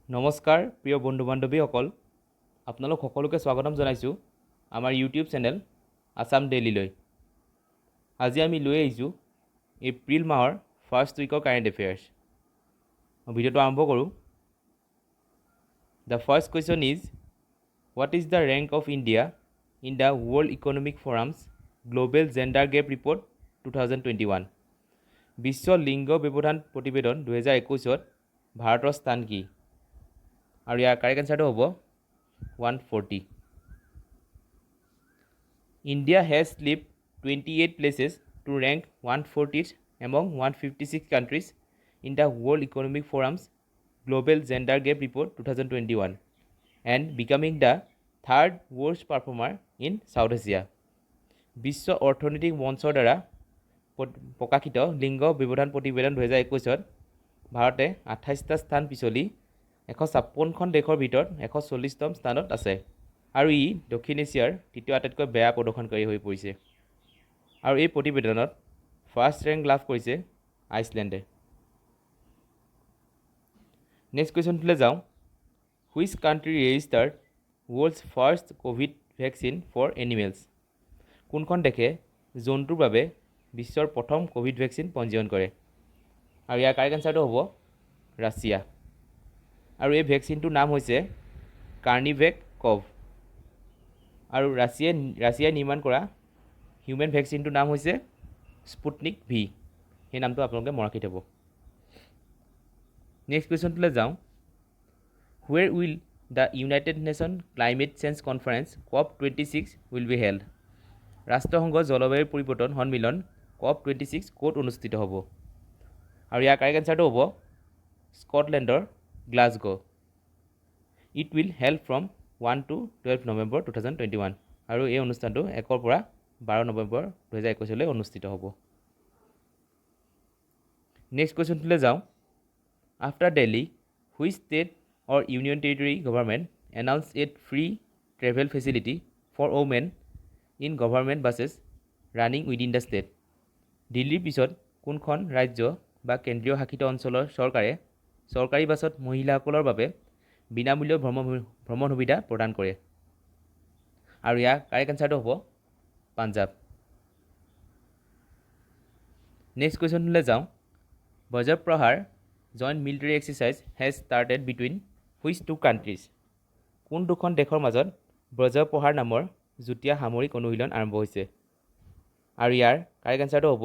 নমস্কাৰ প্ৰিয় বন্ধু বান্ধৱীসকল, আপোনালোক সকলোকে স্বাগতম জনাইছোঁ আমাৰ ইউটিউব চেনেল আছাম ডেইলিলৈ। আজি আমি লৈ আহিছোঁ এপ্ৰিল মাহৰ ফাৰ্ষ্ট উইকৰ কাৰেণ্ট এফেয়াৰ্ছ। ভিডিঅ'টো আৰম্ভ কৰোঁ। The first question is, what is the rank of India in the World Economic Forum's Global Gender Gap Report 2021? বিশ্ব লিংগ ব্যৱধান প্ৰতিবেদন 2021ত ভাৰতৰ স্থান কি? আৰু ইয়াৰ কাৰেক্ট এনচাৰটো হ'ব 140। India has slipped 28 places to rank 140th among 156 countries in the World Economic Forum's Global Gender Gap Report 2021 and becoming the third worst performer in South Asia. বিশ্ব অৰ্থনৈতিক মঞ্চৰ দ্বাৰা প্ৰকাশিত লিংগ ব্যৱধান প্ৰতিবেদন 2021ত ভাৰতে 28টা স্থান পিছলি 156খন দেশৰ ভিতৰত 140তম স্থানত আছে আৰু ই দক্ষিণ এছিয়াৰ তৃতীয় আটাইতকৈ বেয়া প্ৰদৰ্শনকাৰী হৈ পৰিছে। আৰু এই প্ৰতিবেদনত ফাৰ্ষ্ট ৰেংক লাভ কৰিছে আইচলেণ্ডে। নেক্সট কুৱেশ্যনটোলৈ যাওঁ। Which country registered world's first Covid vaccine for animals? কোনখন দেশে জন্তুৰ বাবে বিশ্বৰ প্ৰথম ক'ভিড ভেকচিন পঞ্জীয়ন কৰে? আৰু ইয়াৰ কাৰেক্ট এনচাৰটো হ'ব ৰাছিয়া। আৰু এই ভেকচিনটোৰ নাম হৈছে কাৰ্নিভেক কভ। আৰু ৰাছিয়াই নিৰ্মাণ কৰা হিউমেন ভেকচিনটোৰ নাম হৈছে স্পুটনিক ভি। সেই নামটো আপোনালোকে মনত ৰাখি থ'ব। নেক্সট কুৱেশ্যনটোলৈ যাওঁ। Where will the United nation climate change conference COP26 will be held? ৰাষ্ট্ৰসংঘৰ জলবায়ু পৰিৱৰ্তন সন্মিলন COP26 ক'ত অনুষ্ঠিত হ'ব? আৰু ইয়াৰ কাৰেক্ট এনচাৰটো হ'ব স্কটলেণ্ডৰ Glasgow. It will held from 1 to 12 November 2021। আৰু এই অনুষ্ঠানটো 1 পৰা 12 নৱেম্বৰ 2021লৈ অনুষ্ঠিত হ'ব। নেক্সট কুৱেশ্যনটোলৈ যাওঁ। After Delhi, which state or union territory government announce it free travel facility for women in government buses running within the state? দিল্লীৰ পিছত কোনখন ৰাজ্য বা কেন্দ্ৰীয় শাসিত অঞ্চলৰ চৰকাৰে চৰকাৰী বাছত মহিলাসকলৰ বাবে বিনামূলীয় ভ্ৰমণ সুবিধা প্ৰদান কৰে? আৰু ইয়াৰ কাৰেক্ট এনচাৰটো হ'ব পাঞ্জাৱ। নেক্সট কুৱেশ্যনটোলৈ যাওঁ। Vajraprahar joint military exercise has started between which two countries? কোন দুখন দেশৰ মাজত বজ্ৰপ্ৰহাৰ নামৰ যুটীয়া সামৰিক অনুশীলন আৰম্ভ হৈছে? আৰু ইয়াৰ কাৰেক্ট এনচাৰটো হ'ব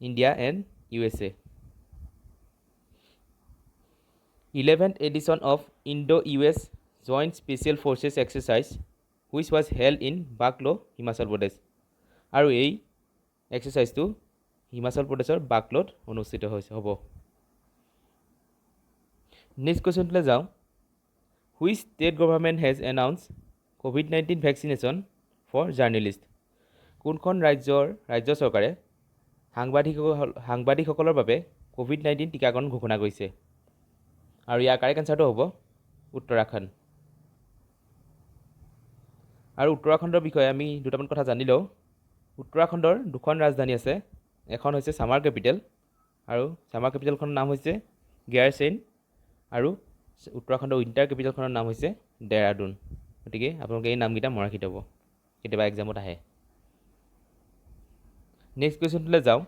India and USA। 11th edition of Indo-US Joint Special Forces Exercise which was held in Bakloh, Himachal Pradesh. আৰু এই এক্সাৰচাইজটো হিমাচল প্ৰদেশৰ বাকলোত অনুষ্ঠিত হ'ব। নেক্সট কুৱেশ্যনটোলৈ যাওঁ। Which state government has announce COVID-19 vaccination for journalist? কোনখন ৰাজ্য চৰকাৰে সাংবাদিকসকলৰ বাবে COVID-19 টীকাকৰণ ঘোষণা কৰিছে? আৰু ইয়াৰ কাৰেক্ট এনচাৰটো হ'ব উত্তৰাখণ্ড। আৰু উত্তৰাখণ্ডৰ বিষয়ে আমি দুটামান কথা জানি লওঁ। উত্তৰাখণ্ডৰ দুখন ৰাজধানী আছে। এখন হৈছে ছামাৰ কেপিটেল, আৰু ছামাৰ কেপিটেলখনৰ নাম হৈছে গেয়াৰছেইন, আৰু উত্তৰাখণ্ডৰ উইণ্টাৰ কেপিটেলখনৰ নাম হৈছে ডেৰাডুন। গতিকে আপোনালোকে এই নামকেইটা মনত ৰাখি থ'ব, কেতিয়াবা এক্সামত আহে। নেক্সট কুৱেশ্যনটোলৈ যাওঁ।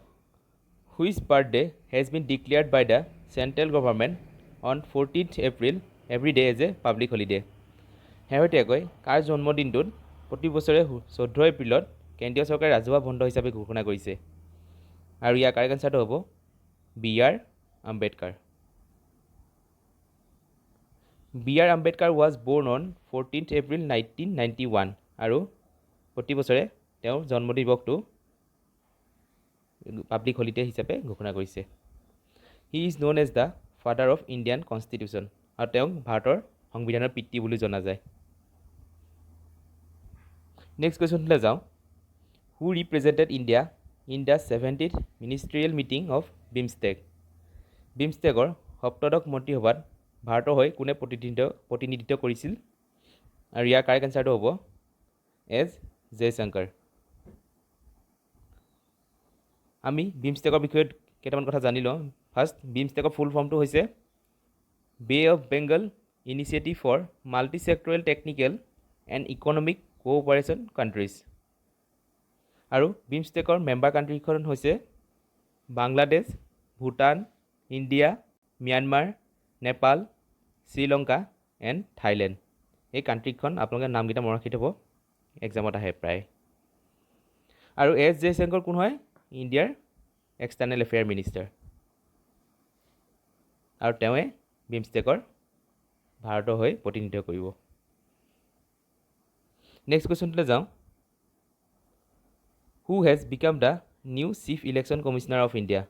Which birthday has been declared by the central government on 14th April every day as a public holiday? শেহতীয়াকৈ কাৰ জন্মদিনটোত প্ৰতি বছৰে 14 এপ্ৰিলত কেন্দ্ৰীয় চৰকাৰে ৰাজহুৱা বন্ধ হিচাপে ঘোষণা কৰিছে? আৰু ইয়াৰ কাৰেক্ট এনচাৰটো হ'ব BR Ambedkar. BR Ambedkar was বৰ্ণ অন 14th April 1991। আৰু প্ৰতি বছৰে তেওঁৰ জন্মদিন দিৱসটো পাব্লিক হলিডে হিচাপে ঘোষণা কৰিছে। He is known as the father of Indian constitution. আৰু তেওঁক ভাৰতৰ সংবিধানৰ পিতৃ বুলি জনা যায়। নেক্সট কুৱেশ্যনটোলৈ যাওঁ। Who represented India in the 70th ministerial meeting of BIMSTEC? বিমষ্টেকৰ সপ্তদশ মন্ত্ৰীসভাত ভাৰতৰ হৈ কোনে প্ৰতিনিধিত্ব কৰিছিল? আৰু ইয়াৰ কাৰেক্ট এনচাৰটো হ'ব এছ জয়শংকৰ। আমি বিমষ্টেকৰ বিষয়ে কেইটামান কথা জানি লওঁ। ফাৰ্ষ্ট, বিমষ্টেকৰ ফুল ফৰ্মটো হৈছে Bay of Bengal Initiative for Multi-Sectoral Technical and Economic Cooperation Countries. আৰু বিমষ্টেকৰ মেম্বাৰ কাণ্ট্ৰিখন হৈছে Bangladesh, Bhutan, India, Myanmar, Nepal, Sri Lanka and Thailand. এই কাণ্ট্ৰিখন আপোনালোকে নামকেইটা মনত ৰাখি থ'ব, এক্সামত আহে প্ৰায়। আৰু এছ জয়শংকৰ কোন হয়? ইণ্ডিয়াৰ এক্সটাৰ্নেল এফেয়াৰ মিনিষ্টাৰ। আৰু তেওঁৱে বিমষ্টেকৰ ভাৰতৰ হৈ প্ৰতিনিধিত্ব কৰিব। নেক্সট কুৱেশ্যনটোলৈ যাওঁ। Who has become the new chief election commissioner of India?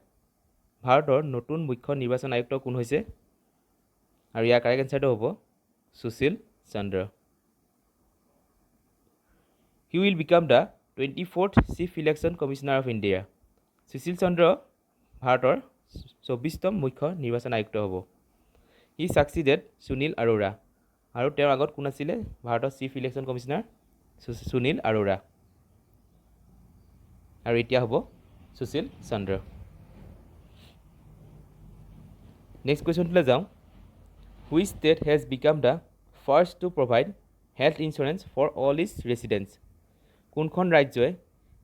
ভাৰতৰ নতুন মুখ্য নিৰ্বাচন আয়ুক্ত কোন হৈছে? আৰু ইয়াৰ কাৰেক্ট এনচাৰটো হ'ব Sushil Chandra. He will become the 24th chief election commissioner of India. Sushil Chandra ভাৰতৰ 24তম মুখ্য নিৰ্বাচন আয়ুক্ত হ'ব। He succeeded Sunil Arora. আৰু তেওঁৰ আগত কোন আছিলে ভাৰতৰ chief election commissioner? Sunil Arora. আৰু এতিয়া হ'ব সুশীল চন্দ্ৰ। নেক্সট কুৱেশ্যনটোলৈ যাওঁ। Which state has become the first to provide health insurance for all its residents? কোনখন ৰাজ্যই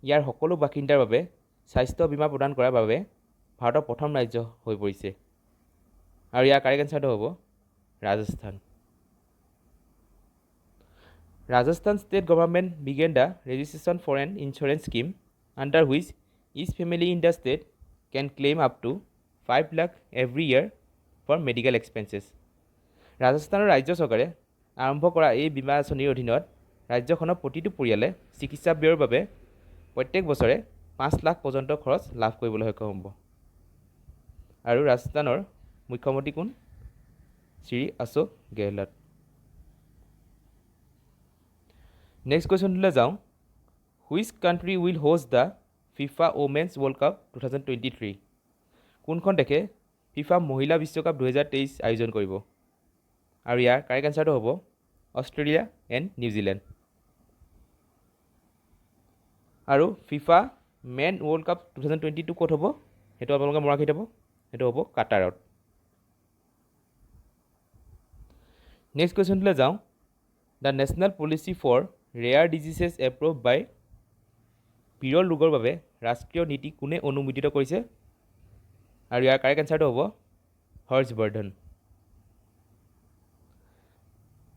ইয়াৰ সকলো বাসিন্দাৰ বাবে স্বাস্থ্য বীমা প্ৰদান কৰাৰ বাবে ভাৰতৰ প্ৰথম ৰাজ্য হৈ পৰিছে? আৰু ইয়াৰ কাৰেক্ট এনচাৰটো হ'ব Rajasthan. Rajasthan state government began the registration for an insurance scheme under which each family in the state can claim up to 5 lakh every year for medical expenses. ৰাজস্থানৰ ৰাজ্য চৰকাৰে আৰম্ভ কৰা এই বীমা আঁচনিৰ অধীনত ৰাজ্যখনৰ প্ৰতিটো পৰিয়ালে চিকিৎসা ব্যয়ৰ বাবে প্ৰত্যেক বছৰে 5 লাখ পৰ্যন্ত খৰচ লাভ কৰিবলৈ সক্ষম হ'ব। আৰু ৰাজস্থানৰ মুখ্যমন্ত্ৰী কোন? শ্ৰী অশোক গেহলট। নেক্সট কুৱেশ্যনটোলৈ যাওঁ। Which country will host the FIFA women's world cup 2023? কোনখন দেশে ফিফা মহিলা বিশ্বকাপ 2023 আয়োজন কৰিব? আৰু ইয়াৰ কাৰেক্ট এনচাৰটো হ'ব অষ্ট্ৰেলিয়া এণ্ড নিউজিলেণ্ড। আৰু ফিফা মেন ৱৰ্ল্ড কাপ 2022 ক'ত হ'ব? সেইটো আপোনালোকে মনত ৰাখি থ'ব, সেইটো হ'ব কাটাৰত। নেক্সট কুৱেশ্যনটোলৈ যাওঁ। The national policy for rare diseases approve by বিৰল ৰোগৰ বাবে ৰাষ্ট্ৰীয় নীতি কোনে অনুমোদিত কৰিছে? আৰু ইয়াৰ কাৰেক্ট এনচাৰটো হ'ব Harshvardhan.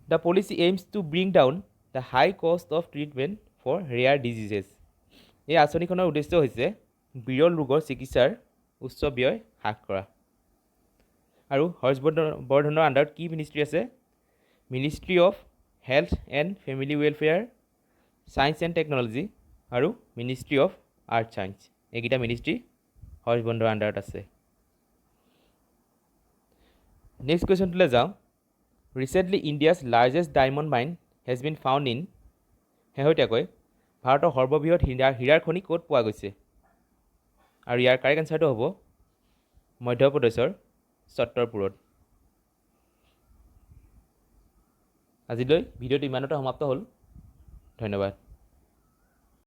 The policy aims to bring down the high cost of treatment for rare diseases. এই আঁচনিখনৰ উদ্দেশ্য হৈছে বিৰল ৰোগৰ চিকিৎসাৰ উচ্চ ব্যয় হ্ৰাস কৰা। আৰু হৰ্ষবৰ্ধনৰ আণ্ডাৰত কি মিনিষ্ট্ৰী আছে? Ministry of health and family welfare, science and technology আৰু মিনিষ্ট্ৰী অফ আৰ্ট ছায়েন্স। এইকেইটা মিনিষ্ট্ৰী হৰ্ষবৰ্ধনৰ আণ্ডাৰত আছে। নেক্সট কুৱেশ্যনটোলৈ যাওঁ। Recently India's largest diamond mine has been found in. শেহতীয়াকৈ ভাৰতৰ সৰ্ববৃহৎ হীৰাৰ খনি ক'ত পোৱা গৈছে? আৰু ইয়াৰ কাৰেক্ট এনচাৰটো হ'ব মধ্যপ্ৰদেশৰ ছত্তৰপুৰত। আজিলৈ ভিডিঅ'টো ইমানতে সমাপ্ত হ'ল। ধন্যবাদ।